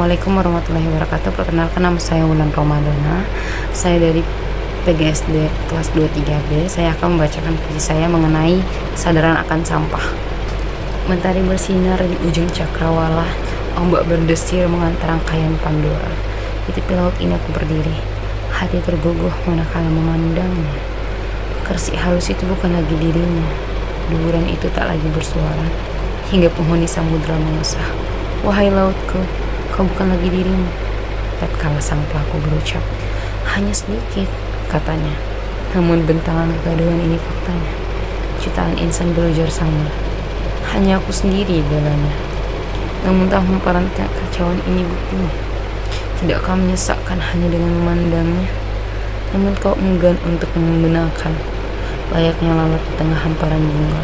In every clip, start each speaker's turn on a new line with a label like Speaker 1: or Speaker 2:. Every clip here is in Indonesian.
Speaker 1: Assalamualaikum warahmatullahi wabarakatuh. Perkenalkan, nama saya Wulan Romadona. Saya dari PGSD kelas 23B. Saya akan membacakan puisi saya mengenai kesadaran akan sampah. Mentari bersinar di ujung cakrawala, ombak berdesir mengantar rangkaian Pandora. Di tepi laut ini aku berdiri, hati terguguh manakala memandangnya. Kersik halus itu bukan lagi dirinya, deburan itu tak lagi bersuara, hingga penghuni samudra mengesah. Wahai lautku, kau bukan lagi dirimu. Tatkala sang pelaku berucap, hanya sedikit, katanya. Namun bentangan kegaduhan ini faktanya. Jutaan insan berujar sama. Hanya aku sendiri belanya. Namun tak hamparan kekacauan ini buktinya. Tidak kau menyesakkan hanya dengan memandangnya. Namun kau enggan untuk membenarkan. Layaknya lalat di tengah hamparan bunga.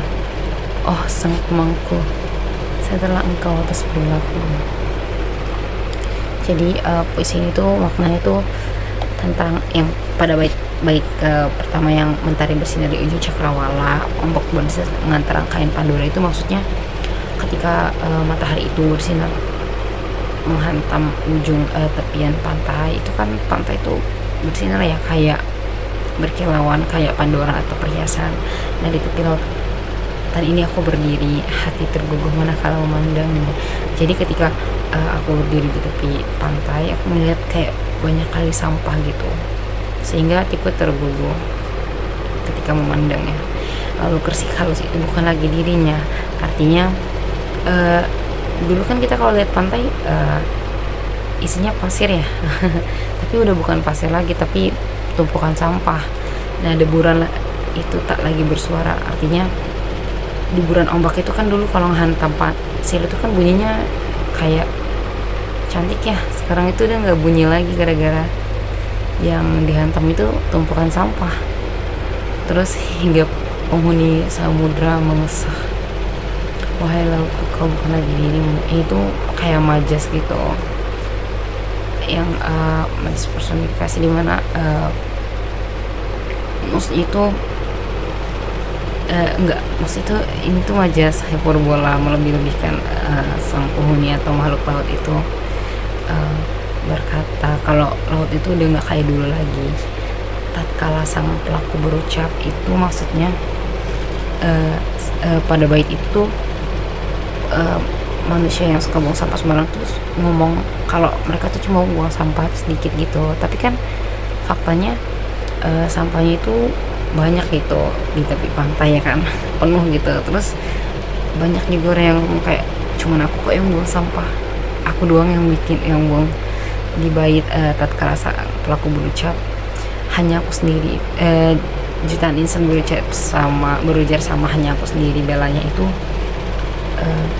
Speaker 1: Oh sang pemangku, setelah engkau atas perilaku. Jadi puisi ini tuh maknanya tuh tentang yang pada bait pertama yang mentari bersinar di ujung cakrawala, ombak berdesir mengantar rangkaian Pandora, itu maksudnya ketika matahari itu bersinar menghantam ujung tepian pantai, itu kan pantai itu bersinar ya kayak berkilauan kayak Pandora atau perhiasan. Nah di tepi laut tadi ini aku berdiri, hati terguguh manakala memandangnya. Jadi ketika aku berdiri di tepi pantai, aku melihat kayak banyak kali sampah gitu, sehingga hatiku terguguh ketika memandangnya. Lalu kersik halus itu bukan lagi dirinya, artinya dulu kan kita kalau lihat pantai isinya pasir ya tapi udah bukan pasir lagi, tapi tumpukan sampah. Nah deburan itu tak lagi bersuara, artinya deburan ombak itu kan dulu kalau ngehantam pasir itu kan bunyinya kayak cantik ya. Sekarang itu udah nggak bunyi lagi gara-gara yang dihantam itu tumpukan sampah. Terus hingga penghuni samudra mengesah. Wahai laut, kau bukan lagi dirimu. Itu kayak majas gitu, yang majas personifikasi dimana maksud itu enggak, maksud itu ini tuh majas hiperbola melebih-lebihkan sang penghuni atau makhluk laut itu berkata kalau laut itu udah nggak kayak dulu lagi. Tatkala sang pelaku berucap, itu maksudnya pada bait itu manusia yang suka buang sampah sembarang terus ngomong kalau mereka tuh cuma buang sampah sedikit gitu, tapi kan faktanya sampahnya itu banyak gitu di tepi pantai ya kan penuh gitu. Terus banyak juga orang yang kayak cuman aku kok yang buang sampah, aku doang yang bikin yang buang. Di bait tatkala pelaku berucap hanya aku sendiri, jutaan insan berujar sama hanya aku sendiri belanya, itu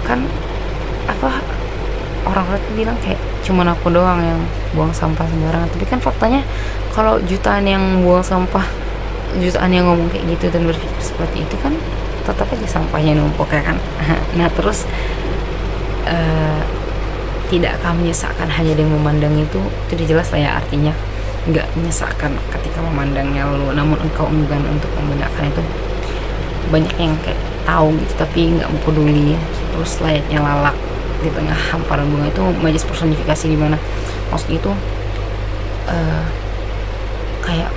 Speaker 1: kan apa orang-orang tuh bilang kayak cuman aku doang yang buang sampah sembarangan, tapi kan faktanya kalau jutaan yang buang sampah, jutaan yang ngomong kayak gitu dan berpikir seperti itu kan tetap aja sampahnya numpuk ya kan. Nah terus tidak akan menyesakkan hanya dengan memandang itu udah jelas lah ya, artinya nggak menyesakkan ketika memandangnya lalu namun engkau enggan untuk membenarkan. Itu banyak yang kayak tahu gitu tapi nggak mau peduli. Terus layaknya lalak di tengah hamparan bunga, itu majas personifikasi di mana maksud itu kayak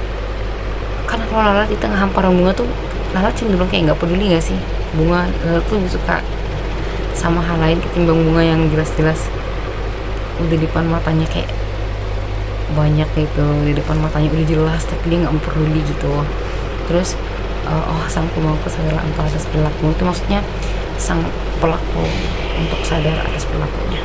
Speaker 1: karena kalau lalat di tengah hamparan bunga tuh lalat cenderung kayak nggak peduli nggak sih. Bunga lalat tuh lebih suka sama hal lain ketimbang bunga yang jelas-jelas udah di depan matanya kayak banyak gitu, di depan matanya udah jelas tapi dia nggak peduli gitu. Terus oh sang pemangku sadar engkau atas perilaku, itu maksudnya sang pelaku untuk sadar atas perilakunya.